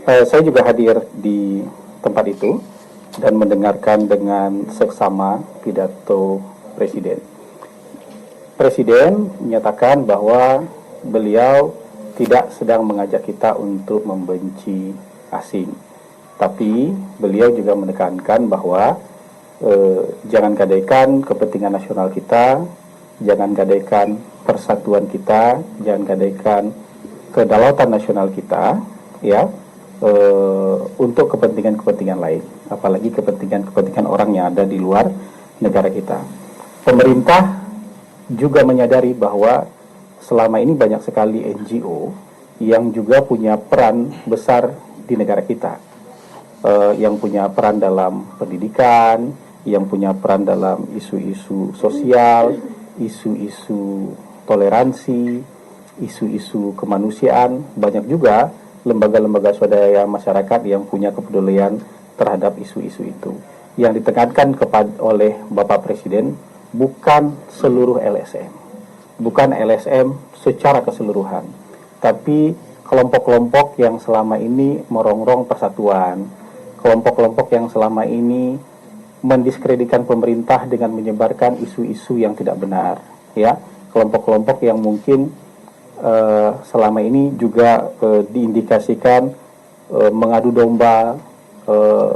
Saya juga hadir di tempat itu dan mendengarkan dengan seksama pidato Presiden. Presiden menyatakan bahwa beliau tidak sedang mengajak kita untuk membenci asing, tapi beliau juga menekankan bahwa jangan gadaikan kepentingan nasional kita, jangan gadaikan persatuan kita, jangan gadaikan kedaulatan nasional kita, ya, untuk kepentingan-kepentingan lain, apalagi kepentingan-kepentingan orang yang ada di luar negara kita. Pemerintah juga menyadari bahwa selama ini banyak sekali NGO yang juga punya peran besar di negara kita, yang punya peran dalam pendidikan, yang punya peran dalam isu-isu sosial, isu-isu toleransi, isu-isu kemanusiaan. Banyak juga lembaga-lembaga swadaya masyarakat yang punya kepedulian terhadap isu-isu itu. Yang ditekankan oleh Bapak Presiden bukan seluruh LSM, bukan LSM secara keseluruhan, tapi kelompok-kelompok yang selama ini merongrong persatuan, kelompok-kelompok yang selama ini mendiskreditkan pemerintah dengan menyebarkan isu-isu yang tidak benar, ya, kelompok-kelompok yang mungkin selama ini juga diindikasikan mengadu domba,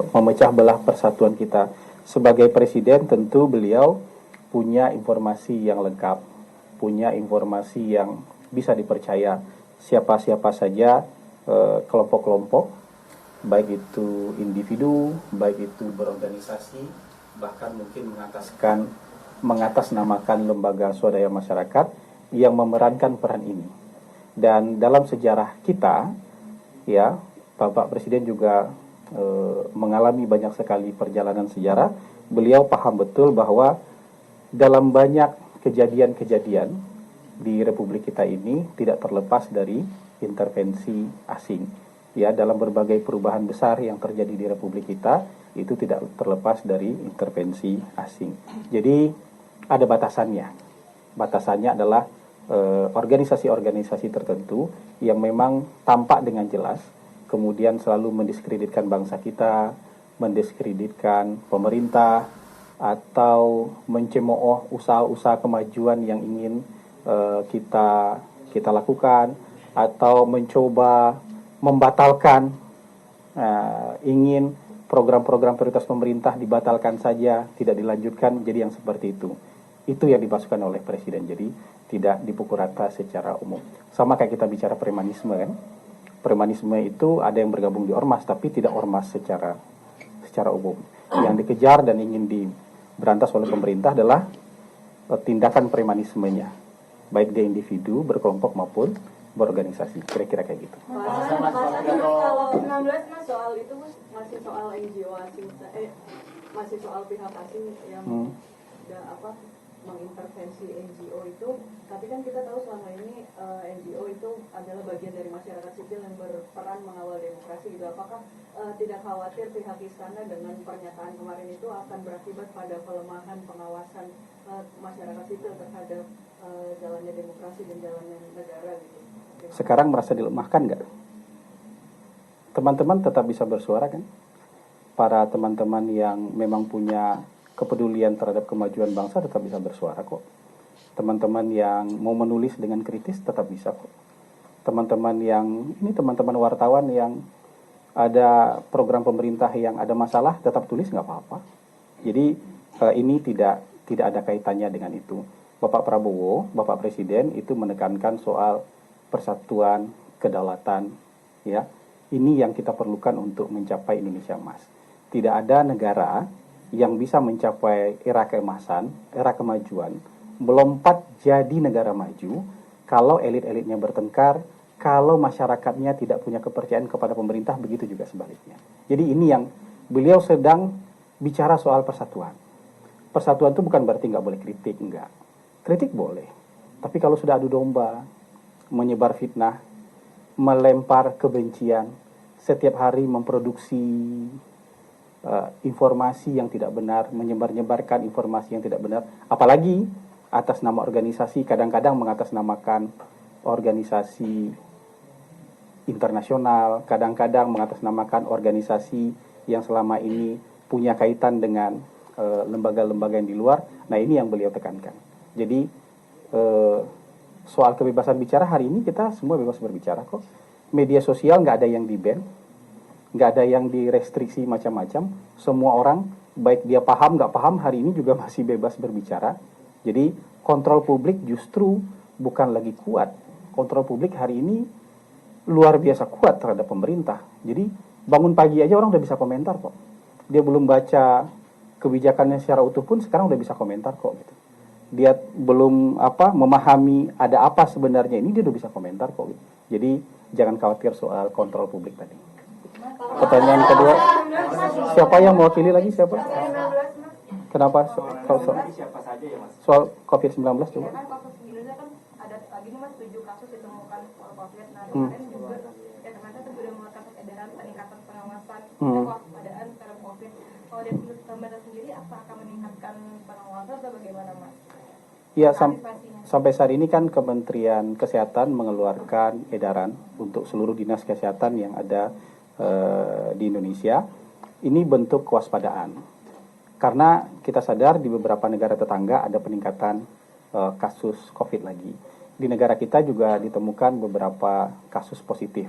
memecah belah persatuan kita. Sebagai presiden tentu beliau punya informasi yang lengkap, punya informasi yang bisa dipercaya. Siapa-siapa saja kelompok-kelompok, baik itu individu, baik itu berorganisasi, bahkan mungkin mengatasnamakan lembaga swadaya masyarakat yang memerankan peran ini. Dan dalam sejarah kita, ya, Bapak Presiden juga mengalami banyak sekali perjalanan sejarah. Beliau paham betul bahwa dalam banyak kejadian-kejadian di Republik kita ini tidak terlepas dari intervensi asing. Ya, dalam berbagai perubahan besar yang terjadi di Republik kita itu tidak terlepas dari intervensi asing. Jadi ada batasannya. Batasannya adalah organisasi-organisasi tertentu yang memang tampak dengan jelas kemudian selalu mendiskreditkan bangsa kita, mendiskreditkan pemerintah, atau mencemooh usaha-usaha kemajuan yang ingin kita lakukan, atau mencoba membatalkan, ingin program-program prioritas pemerintah dibatalkan saja, tidak dilanjutkan, jadi yang seperti itu. Itu yang dimasukkan oleh Presiden, jadi tidak dipukul rata secara umum. Sama kayak kita bicara premanisme kan. Premanisme itu ada yang bergabung di ormas, tapi tidak ormas secara umum. Yang dikejar dan ingin diberantas oleh pemerintah adalah tindakan premanismenya, baik dia individu, berkelompok maupun berorganisasi. Kira-kira kayak gitu. Kalau 16 mas soal itu masih soal NGO asing, masih soal pihak asing yang mengintervensi NGO itu, tapi kan kita tahu selama ini NGO itu adalah bagian dari masyarakat sipil yang berperan mengawal demokrasi gitu. Apakah tidak khawatir pihak istana dengan pernyataan kemarin itu akan berakibat pada pelemahan pengawasan masyarakat sipil terhadap jalannya demokrasi dan jalannya negara gitu? Sekarang merasa dilemahkan nggak? Teman-teman tetap bisa bersuara kan? Para teman-teman yang memang punya kepedulian terhadap kemajuan bangsa tetap bisa bersuara kok. Teman-teman yang mau menulis dengan kritis tetap bisa kok. Teman-teman teman-teman wartawan yang ada program pemerintah yang ada masalah tetap tulis nggak apa-apa. Jadi ini tidak ada kaitannya dengan itu. Bapak Prabowo, Bapak Presiden itu menekankan soal persatuan, kedaulatan, ya. Ini yang kita perlukan untuk mencapai Indonesia Emas. Tidak ada negara yang bisa mencapai era keemasan, era kemajuan, melompat jadi negara maju kalau elit-elitnya bertengkar, kalau masyarakatnya tidak punya kepercayaan kepada pemerintah, begitu juga sebaliknya. Jadi ini yang beliau sedang bicara soal persatuan. Persatuan itu bukan berarti nggak boleh kritik, enggak. Kritik boleh, tapi kalau sudah adu domba, menyebar fitnah, melempar kebencian, setiap hari memproduksi informasi yang tidak benar, menyebar-nyebarkan informasi yang tidak benar, apalagi atas nama organisasi, kadang-kadang mengatasnamakan organisasi internasional, kadang-kadang mengatasnamakan organisasi yang selama ini punya kaitan dengan lembaga-lembaga yang di luar. Nah, ini yang beliau tekankan. Jadi soal kebebasan bicara hari ini kita semua bebas berbicara kok. Media sosial nggak ada yang di-ban, nggak ada yang direstriksi macam-macam. Semua orang, baik dia paham nggak paham, hari ini juga masih bebas berbicara. Jadi kontrol publik justru bukan lagi kuat. Kontrol publik hari ini luar biasa kuat terhadap pemerintah. Jadi bangun pagi aja orang udah bisa komentar kok. Dia belum baca kebijakannya secara utuh pun sekarang udah bisa komentar kok gitu. Dia belum memahami ada apa sebenarnya ini, dia udah bisa komentar kok gitu. Jadi jangan khawatir soal kontrol publik tadi. Pertanyaan kedua, siapa yang mewakili lagi, siapa? Kenapa soal COVID-19 coba? Ada lagi nih mas 7 kasus ditemukan COVID. Nah kemarin juga ya ternyata itu sudah mengeluarkan edaran peningkatan pengawasan kewaspadaan terhadap COVID. Kalau dari pemerintah sendiri apa akan meningkatkan pengawasan atau bagaimana mas? Ya, sampai saat ini kan Kementerian Kesehatan mengeluarkan edaran untuk seluruh dinas kesehatan yang ada di Indonesia. Ini bentuk kewaspadaan. Karena kita sadar di beberapa negara tetangga ada peningkatan kasus COVID lagi. Di negara kita juga ditemukan beberapa kasus positif.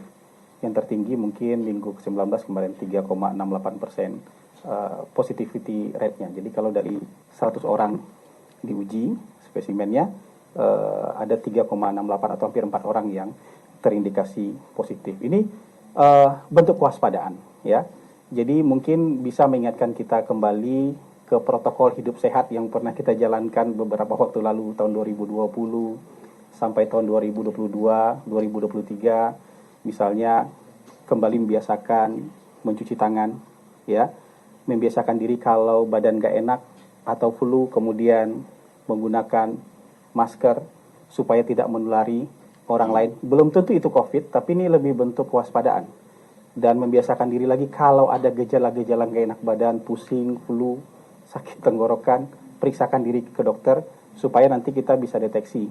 Yang tertinggi mungkin minggu ke-19 kemarin 3,68% positivity rate-nya. Jadi kalau dari 100 orang diuji spesimennya ada 3,68 atau hampir 4 orang yang terindikasi positif. Ini bentuk kewaspadaan ya. Jadi mungkin bisa mengingatkan kita kembali ke protokol hidup sehat yang pernah kita jalankan beberapa waktu lalu tahun 2020 sampai tahun 2022, 2023, misalnya kembali membiasakan mencuci tangan, ya, membiasakan diri kalau badan gak enak atau flu, kemudian menggunakan masker supaya tidak menulari orang lain. Belum tentu itu COVID, tapi ini lebih bentuk kewaspadaan. Dan membiasakan diri lagi kalau ada gejala-gejala gak enak badan, pusing, flu, sakit tenggorokan, periksakan diri ke dokter supaya nanti kita bisa deteksi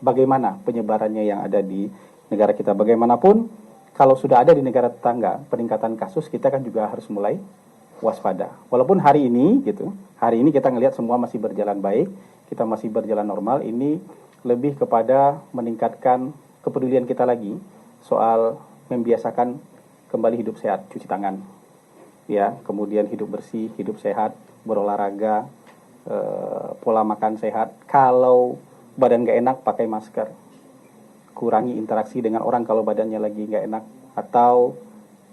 bagaimana penyebarannya yang ada di negara kita. Bagaimanapun kalau sudah ada di negara tetangga peningkatan kasus, kita kan juga harus mulai waspada. Walaupun hari ini kita ngelihat semua masih berjalan baik, kita masih berjalan normal, ini lebih kepada meningkatkan kepedulian kita lagi soal membiasakan kembali hidup sehat, cuci tangan, ya, kemudian hidup bersih, hidup sehat, berolahraga, pola makan sehat. Kalau badan gak enak, pakai masker. Kurangi interaksi dengan orang kalau badannya lagi gak enak. Atau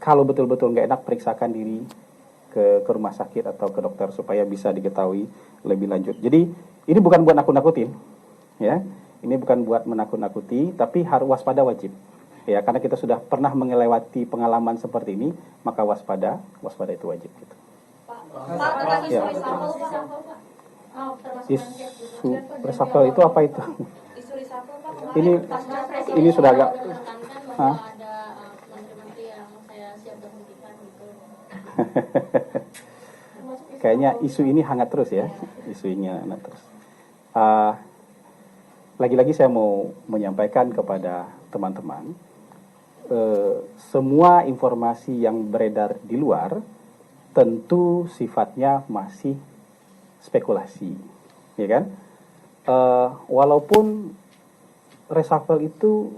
kalau betul-betul gak enak, periksakan diri ke rumah sakit atau ke dokter supaya bisa diketahui lebih lanjut. Jadi ini bukan buat nakut-nakutin, ya. Ini bukan buat menakut-nakuti, tapi harus waspada wajib. Ya, karena kita sudah pernah melewati pengalaman seperti ini, maka waspada itu wajib. Gitu. Pak, ya. Isu reshuffle itu apa itu? Isu reshuffle Pak, ini sudah agak ada menteri-menteri yang saya siap berhentikan gitu. Kayaknya isu ini hangat terus ya, isunya hangat terus. Lagi-lagi saya mau menyampaikan kepada teman-teman, semua informasi yang beredar di luar tentu sifatnya masih spekulasi, ya kan? Walaupun reshuffle itu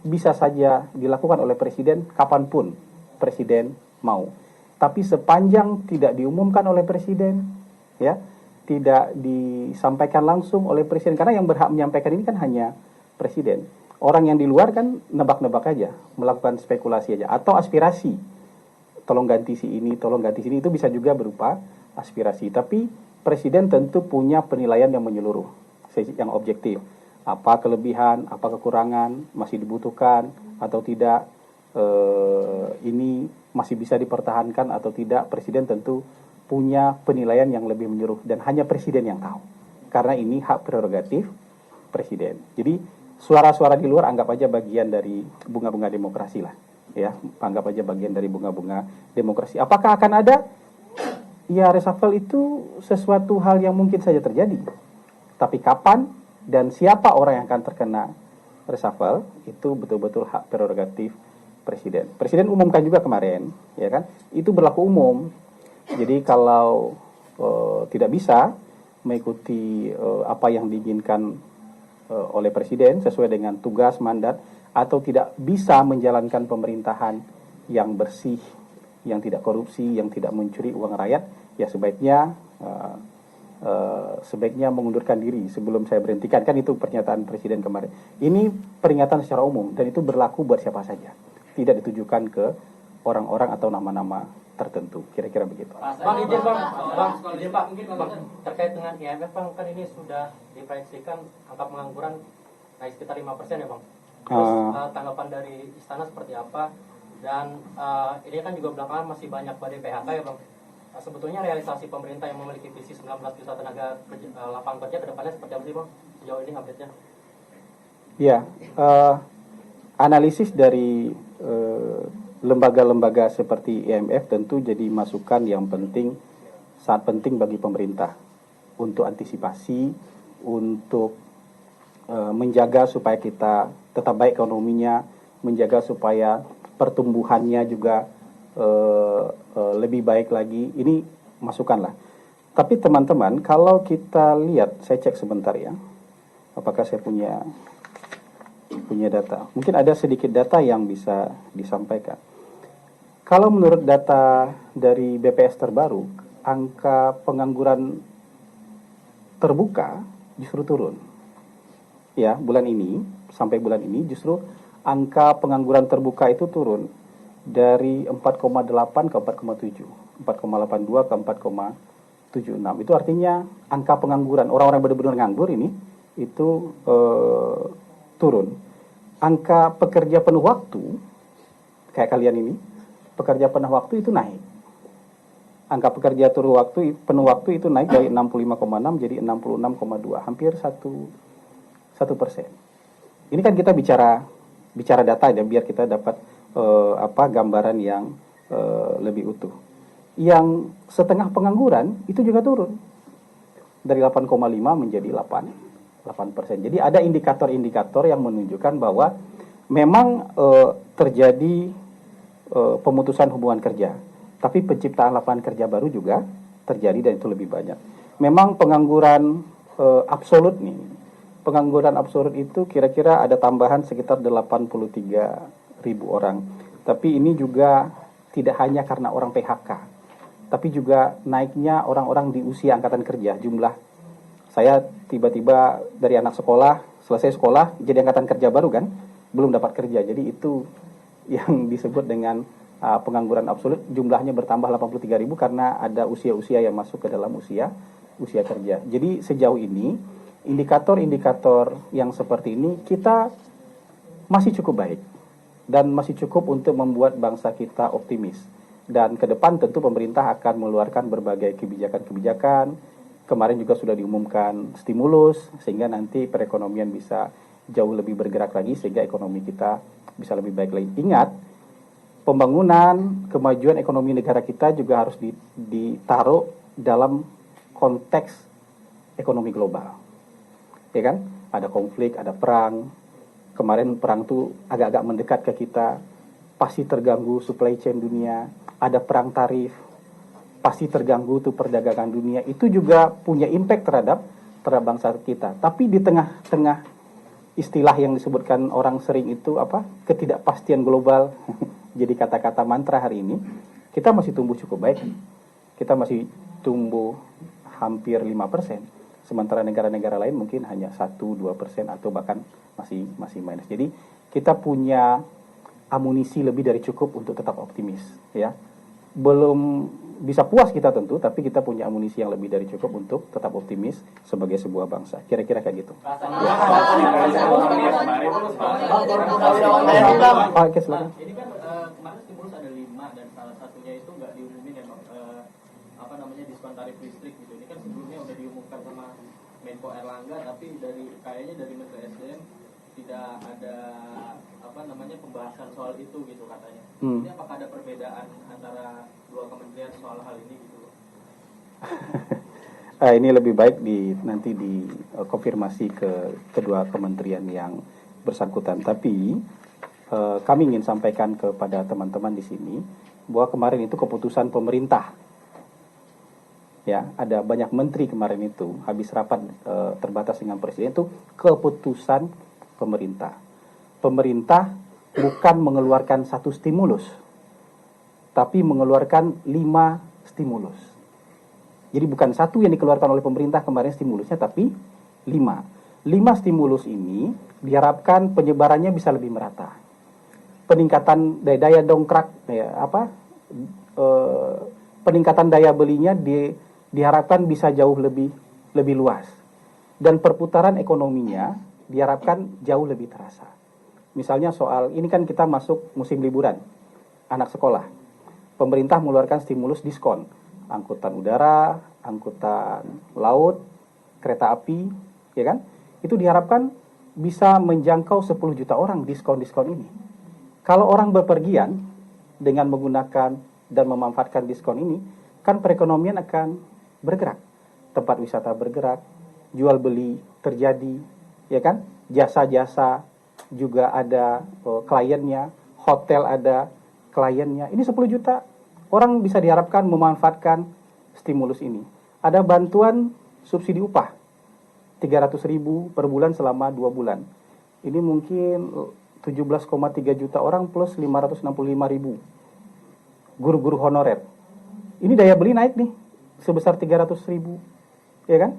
bisa saja dilakukan oleh presiden kapanpun presiden mau, tapi sepanjang tidak diumumkan oleh presiden, ya, tidak disampaikan langsung oleh presiden, karena yang berhak menyampaikan ini kan hanya presiden. Orang yang di luar kan nebak-nebak aja, melakukan spekulasi aja, atau aspirasi. Tolong ganti si ini, tolong ganti sini, itu bisa juga berupa aspirasi. Tapi presiden tentu punya penilaian yang menyeluruh, yang objektif. Apa kelebihan, apa kekurangan, masih dibutuhkan atau tidak, ini masih bisa dipertahankan atau tidak. Presiden tentu punya penilaian yang lebih menyeluruh dan hanya presiden yang tahu. Karena ini hak prerogatif presiden. Jadi suara-suara di luar anggap aja bagian dari bunga-bunga demokrasi lah, ya, anggap aja bagian dari bunga-bunga demokrasi. Apakah akan ada? Ya, reshuffle itu sesuatu hal yang mungkin saja terjadi. Tapi kapan dan siapa orang yang akan terkena reshuffle itu betul-betul hak prerogatif presiden. Presiden umumkan juga kemarin, ya kan? Itu berlaku umum. Jadi kalau tidak bisa mengikuti apa yang diinginkan oleh presiden sesuai dengan tugas mandat, atau tidak bisa menjalankan pemerintahan yang bersih, yang tidak korupsi, yang tidak mencuri uang rakyat, ya sebaiknya mengundurkan diri sebelum saya berhentikan. Kan itu pernyataan presiden kemarin. Ini peringatan secara umum dan itu berlaku buat siapa saja, tidak ditujukan ke orang-orang atau nama-nama tertentu, kira-kira begitu. Bang, izin Pak, terkait dengan IMF Bang, kan ini sudah diproyeksikan angka pengangguran naik sekitar 5% ya Bang. Terus tanggapan dari istana seperti apa? Dan ini kan juga belakangan masih banyak badai PHK ya Bang. Sebetulnya realisasi pemerintah yang memiliki visi 19 juta tenaga lapangan kerja ke depannya seperti apa sih Bang? Sejauh ini update-nya? Ya, analisis dari lembaga-lembaga seperti IMF tentu jadi masukan yang penting, sangat penting bagi pemerintah untuk antisipasi, untuk menjaga supaya kita tetap baik ekonominya, menjaga supaya pertumbuhannya juga lebih baik lagi. Ini masukan lah. Tapi teman-teman, kalau kita lihat, saya cek sebentar ya, apakah saya punya data. Mungkin ada sedikit data yang bisa disampaikan. Kalau menurut data dari BPS terbaru, angka pengangguran terbuka justru turun. Ya, bulan ini, sampai bulan ini justru angka pengangguran terbuka itu turun dari 4,8 ke 4,7, 4,82 ke 4,76. Itu artinya angka pengangguran, orang-orang yang benar-benar nganggur ini, itu turun. Angka pekerja penuh waktu, kayak kalian ini, pekerja penuh waktu itu naik. Angka pekerja penuh waktu itu naik dari 65,6 jadi 66,2, hampir 1%. Ini kan kita bicara data ya, biar kita dapat gambaran yang lebih utuh. Yang setengah pengangguran itu juga turun dari 8,5 menjadi 8%. Jadi ada indikator-indikator yang menunjukkan bahwa memang terjadi pemutusan hubungan kerja, tapi penciptaan lapangan kerja baru juga terjadi dan itu lebih banyak. Memang pengangguran absolut nih, pengangguran absolut itu kira-kira ada tambahan sekitar 83.000 orang. Tapi ini juga tidak hanya karena orang PHK, tapi juga naiknya orang-orang di usia angkatan kerja. Jumlah saya tiba-tiba dari anak sekolah, selesai sekolah jadi angkatan kerja baru kan, belum dapat kerja. Jadi itu yang disebut dengan pengangguran absolut, jumlahnya bertambah 83.000 karena ada usia-usia yang masuk ke dalam usia kerja. Jadi sejauh ini indikator-indikator yang seperti ini kita masih cukup baik dan masih cukup untuk membuat bangsa kita optimis. Dan ke depan tentu pemerintah akan mengeluarkan berbagai kebijakan-kebijakan. Kemarin juga sudah diumumkan stimulus sehingga nanti perekonomian bisa jauh lebih bergerak lagi sehingga ekonomi kita bisa lebih baik lagi. Ingat, pembangunan, kemajuan ekonomi negara kita juga harus ditaruh dalam konteks ekonomi global. Ya kan? Ada konflik, ada perang. Kemarin perang itu agak-agak mendekat ke kita. Pasti terganggu supply chain dunia. Ada perang tarif. Pasti terganggu tuh perdagangan dunia. Itu juga punya impact terhadap bangsa kita. Tapi di tengah-tengah istilah yang disebutkan orang sering itu ketidakpastian global jadi kata-kata mantra hari ini, kita masih tumbuh cukup baik. Kita masih tumbuh hampir 5%. Sementara negara-negara lain mungkin hanya 1-2% atau bahkan masih minus. Jadi kita punya amunisi lebih dari cukup untuk tetap optimis, ya. Belum bisa puas kita tentu, tapi kita punya amunisi yang lebih dari cukup untuk tetap optimis sebagai sebuah bangsa. Kira-kira kayak gitu. Oke, silakan. Ini kan kemarin stimulus ada 5 dan salah satunya itu nggak diumumin ya Bang, diskon tarif listrik gitu. Ini kan sebelumnya udah diumumkan sama Menko Erlangga, tapi kayaknya dari Menteri SDM tidak ada pembahasan soal itu gitu katanya. Ini apakah ada perbedaan antara dua kementerian soal hal ini gitu? Ini lebih baik nanti dikonfirmasi ke kedua kementerian yang bersangkutan. Tapi kami ingin sampaikan kepada teman-teman di sini bahwa kemarin itu keputusan pemerintah. Ya, ada banyak menteri kemarin itu habis rapat terbatas dengan presiden itu keputusan pemerintah. Pemerintah bukan mengeluarkan satu stimulus, tapi mengeluarkan 5 stimulus. Jadi bukan satu yang dikeluarkan oleh pemerintah kemarin stimulusnya, tapi 5. 5 stimulus ini diharapkan penyebarannya bisa lebih merata. Peningkatan daya dongkrak, peningkatan daya belinya diharapkan bisa jauh lebih luas. Dan perputaran ekonominya diharapkan jauh lebih terasa. Misalnya soal, ini kan kita masuk musim liburan, anak sekolah. Pemerintah mengeluarkan stimulus diskon, angkutan udara, angkutan laut, kereta api, ya kan? Itu diharapkan bisa menjangkau 10 juta orang diskon-diskon ini. Kalau orang berpergian dengan menggunakan dan memanfaatkan diskon ini, kan perekonomian akan bergerak. Tempat wisata bergerak, jual beli terjadi, ya kan? Jasa-jasa juga ada kliennya, hotel ada kliennya. Ini 10 juta orang bisa diharapkan memanfaatkan stimulus ini. Ada bantuan subsidi upah 300.000 per bulan selama 2 bulan. Ini mungkin 17,3 juta orang plus 565.000 guru-guru honorer. Ini daya beli naik nih sebesar 300.000, ya kan?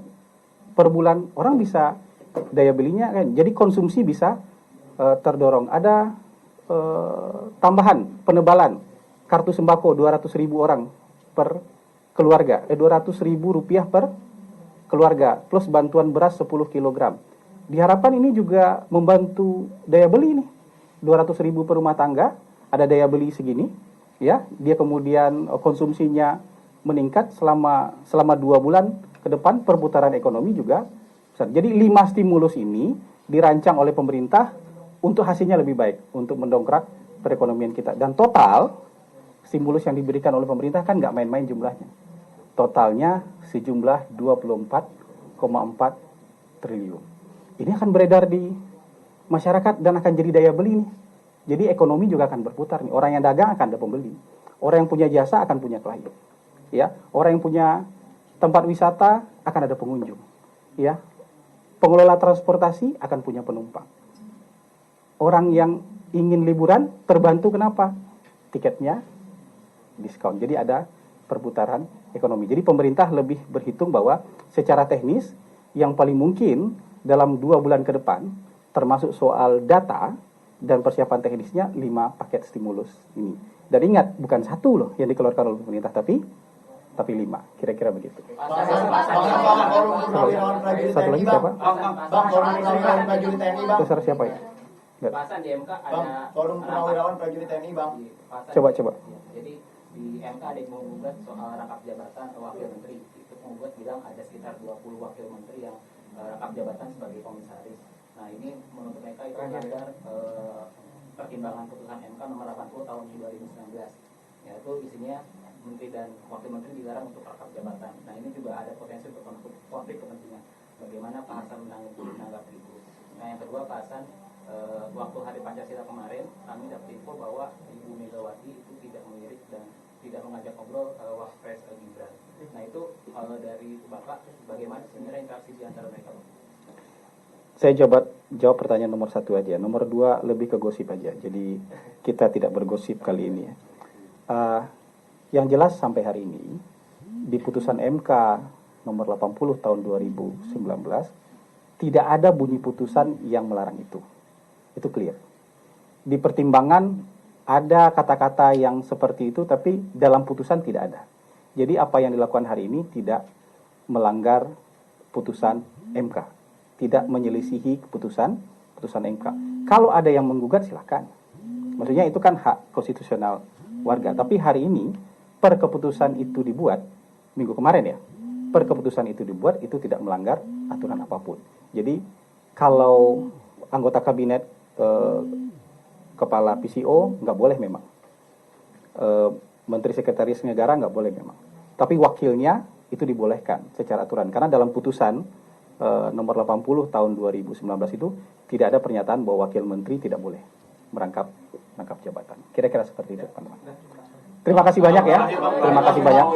Per bulan orang bisa daya belinya kan. Jadi konsumsi bisa terdorong. Ada tambahan penebalan kartu sembako 200.000 orang per keluarga, 200.000 rupiah per keluarga, plus bantuan beras 10 kg. Diharapkan ini juga membantu daya beli nih, 200.000 per rumah tangga, ada daya beli segini, ya, dia kemudian konsumsinya meningkat selama 2 bulan ke depan, perputaran ekonomi juga besar. Jadi 5 stimulus ini dirancang oleh pemerintah untuk hasilnya lebih baik, untuk mendongkrak perekonomian kita. Dan total stimulus yang diberikan oleh pemerintah kan nggak main-main jumlahnya. Totalnya sejumlah 24,4 triliun. Ini akan beredar di masyarakat dan akan jadi daya beli nih. Jadi ekonomi juga akan berputar nih. Orang yang dagang akan ada pembeli. Orang yang punya jasa akan punya klien. Ya, orang yang punya tempat wisata akan ada pengunjung. Ya. Pengelola transportasi akan punya penumpang. Orang yang ingin liburan terbantu kenapa? Tiketnya diskon. Jadi ada perputaran ekonomi. Jadi pemerintah lebih berhitung bahwa secara teknis yang paling mungkin dalam 2 bulan ke depan, termasuk soal data dan persiapan teknisnya 5 paket stimulus ini. Dan ingat, bukan 1 loh yang dikeluarkan oleh pemerintah, tapi 5. Kira-kira begitu. Satu lagi siapa? Besar siapa ya? Bahasan di MK ada forum purnawirawan prajurit TNI, Bang. Coba. Jadi di MK ada yang menggugat soal rangkap jabatan wakil menteri. Itu penggugat bilang ada sekitar 20 wakil menteri yang rangkap jabatan sebagai komisaris. Nah, ini menurut mereka itu melanggar pertimbangan putusan MK nomor 80 tahun 2019. Yaitu isinya menteri dan wakil menteri dilarang untuk rangkap jabatan. Nah, ini juga ada potensi untuk konflik kepentingan. Bagaimana Pak Hasan menanggapi itu? Nah, yang kedua, Pak Hasan, waktu Hari Pancasila kemarin kami dapat info bahwa Ibu Megawati itu tidak melirik dan tidak mengajak ngobrol Wapres Gibran. Nah, itu dari Bapak bagaimana sebenarnya interaksi di antara mereka? Saya jawab pertanyaan nomor 1 aja. Nomor 2 lebih ke gosip aja. Jadi kita tidak bergosip kali ini ya. Yang jelas sampai hari ini di putusan MK nomor 80 tahun 2019 tidak ada bunyi putusan yang melarang itu. Itu clear. Di pertimbangan ada kata-kata yang seperti itu, tapi dalam putusan tidak ada. Jadi apa yang dilakukan hari ini tidak melanggar putusan MK, tidak menyelisihi putusan MK. Kalau ada yang menggugat silakan. Maksudnya itu kan hak konstitusional warga. Tapi hari ini per keputusan itu dibuat minggu kemarin ya. Per keputusan itu dibuat itu tidak melanggar aturan apapun. Jadi kalau anggota kabinet kepala PCO nggak boleh memang, menteri sekretaris negara nggak boleh memang, tapi wakilnya itu dibolehkan secara aturan karena dalam putusan nomor 80 tahun 2019 itu tidak ada pernyataan bahwa wakil menteri tidak boleh merangkap jabatan. Kira-kira seperti itu, teman-teman. Terima kasih banyak ya. Terima kasih banyak.